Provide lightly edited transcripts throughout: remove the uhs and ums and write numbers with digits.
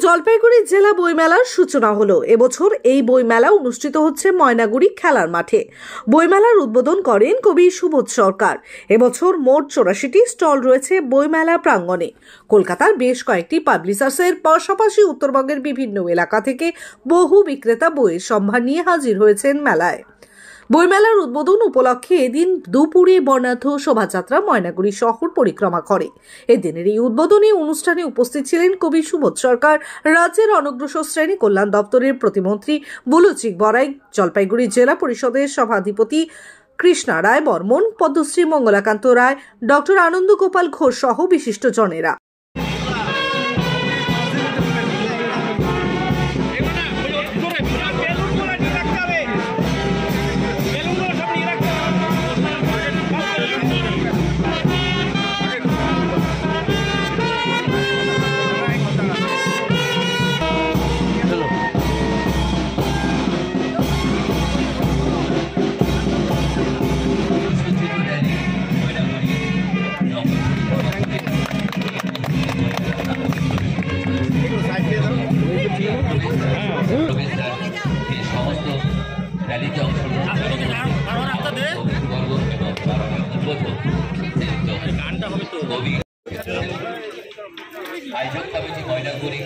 জলপাইগুড়ি জেলা বইমেলার সূচনা হলো। এবছর এই বইমেলা অনুষ্ঠিত হচ্ছে ময়নাগুড়ি খেলার মাঠে। বইমেলার উদ্বোধন করেন কবি সুবোধ সরকার। এবছর মোট 84টি স্টল রয়েছে বইমেলা প্রাঙ্গণে। কলকাতার বেশ কয়েকটি পাবলিশার্সের পাশাপাশি উত্তরবঙ্গের বিভিন্ন এলাকা থেকে বহু বিক্রেতা বইয়ের সম্ভার নিয়ে হাজির হয়েছেন মেলায়। বইমেলার উদ্বোধন উপলক্ষে এদিন দুপুরে বর্ণাঢ্য শোভাযাত্রা ময়নাগুড়ি শহর পরিক্রমা করে। এদিনের এই উদ্বোধনী অনুষ্ঠানে উপস্থিত ছিলেন কবি সুবোধ সরকার, রাজ্যের অনগ্রসর শ্রেণী কল্যাণ দপ্তরের প্রতিমন্ত্রী বুলুচিক বড়াই, জলপাইগুড়ি জেলা পরিষদের সভাধিপতি কৃষ্ণা রায় বর্মন, পদ্মশ্রী মঙ্গলাকান্ত রায়, ডক্টর আনন্দ গোপাল ঘোষ সহ বিশিষ্টজনেরা। আয়োজক কমিটি ময়নাগুড়ি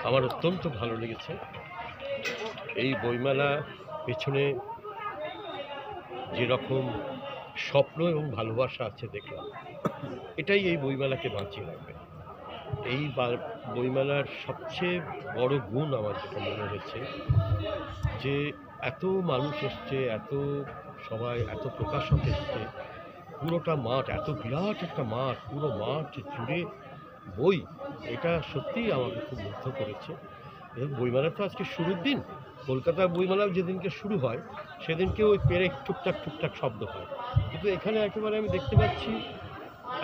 আমার অত্যন্ত ভালো লেগেছে। এই বইমেলা পেছনে যেরকম স্বপ্ন এবং ভালোবাসা আছে দেখলাম, এটাই এই বইমেলাকে বাঁচিয়ে রাখবে। এই বইমেলার সবচেয়ে বড় গুণ আমার যেটা মনে হয়েছে যে এত মানুষ এসছে, এত সবাই, এত প্রকাশক এসছে, পুরোটা মাঠ, এত বিরাট একটা মাঠ, পুরো মাঠ জুড়ে বই, এটা সত্যিই আমাকে খুব মুগ্ধ করেছে। বইমেলা তো আজকে শুরুর দিন, কলকাতার বইমেলা যেদিনকে শুরু হয় সেদিনকে ওই পেরেক টুকটাক শব্দ হয়, কিন্তু এখানে একেবারে আমি দেখতে পাচ্ছি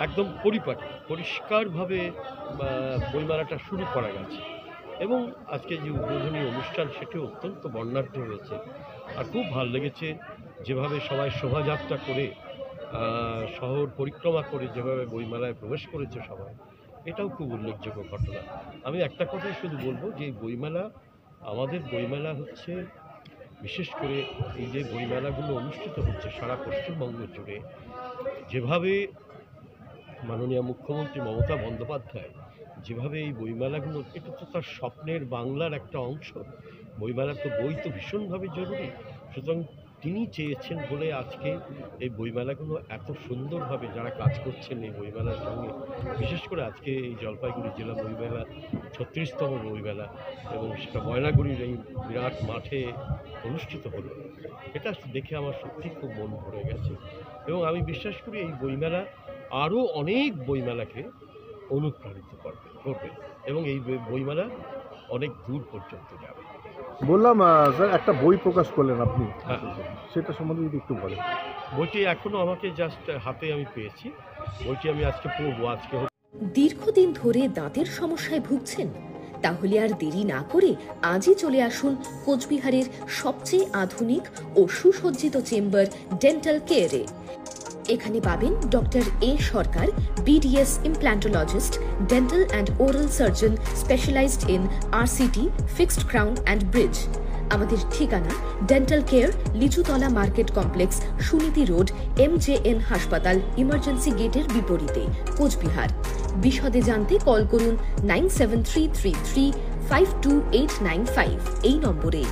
একদম পরিষ্কারভাবে বইমেলাটা শুরু করা গেছে। এবং আজকে যে উদ্বোধনী অনুষ্ঠান সেটিও অত্যন্ত বর্ণাঢ্য হয়েছে। আর খুব ভালো লেগেছে যেভাবে সবাই শোভাযাত্রা করে শহর পরিক্রমা করে যেভাবে বইমেলায় প্রবেশ করেছে সবাই, এটাও খুব উল্লেখযোগ্য ঘটনা। আমি একটা কথাই শুধু বলবো যে বইমেলা, আমাদের বইমেলা হচ্ছে, বিশেষ করে এই যে বইমেলাগুলো অনুষ্ঠিত হচ্ছে সারা পশ্চিমবঙ্গ জুড়ে, যেভাবে মাননীয় মুখ্যমন্ত্রী মমতা বন্দ্যোপাধ্যায় যেভাবে এই বইমেলাগুলো, এটা তো তার স্বপ্নের বাংলার একটা অংশ। বইমেলা তো, বই তো ভীষণভাবে জরুরি। সুতরাং তিনি চেয়েছেন বলে আজকে এই বইমেলাগুলো এত সুন্দরভাবে যারা কাজ করছেন এই বইমেলার সঙ্গে, বিশেষ করে আজকে এই জলপাইগুড়ি জেলা বইমেলা 36তম বইমেলা, এবং সেটা ময়নাগুড়ির এই বিরাট মাঠে অনুষ্ঠিত হলো, এটা দেখে আমার সত্যি খুব মন ভরে গেছে। এবং আমি বিশ্বাস করি এই বইমেলা আরও অনেক বইমেলাকে অনুপ্রাণিত করবে এবং এই বইমেলা অনেক দূর পর্যন্ত যাবে। বললাম স্যার, একটা বই প্রকাশ করলেন আপনি, হ্যাঁ, সেটা সম্বন্ধে যদি একটু বলেন। বইটি এখনও আমাকে জাস্ট হাতে আমি পেয়েছি, বইটি আমি আজকে পড়বো। আজকে দীর্ঘদিন ধরে দাঁতের সমস্যায় ভুগছেন? তাহলে আর দেরি না করে আজই চলে আসুন কোচবিহারের সবচেয়ে আধুনিক ও সুসজ্জিত চেম্বার ডেন্টাল কেয়ারে। এখানে পাবেন doctor A Sarkar, BDS implantologist, dental and oral surgeon specialized in RCT, fixed crown and bridge. আমাদের ঠিকানা dental care, Lichutala market complex, Suniti road, MJN হাসপাতাল, ইমার্জেন্সি গেটের বিপরীতে, কোচবিহার। বিশদে জানতে কল করুন 9733352895 এই নম্বরে।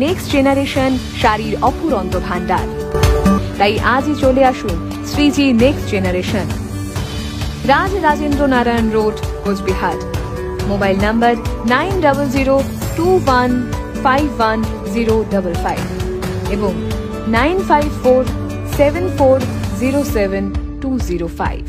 Next জেনারেশন শাড়ির অফুরন্ত ভান্ডার। তাই আজই চলে আসুন Shreeji next generation, Raj Rajendra Narayan road, Cooch Behar. Mobile number 9002151055 এবং 9547407205।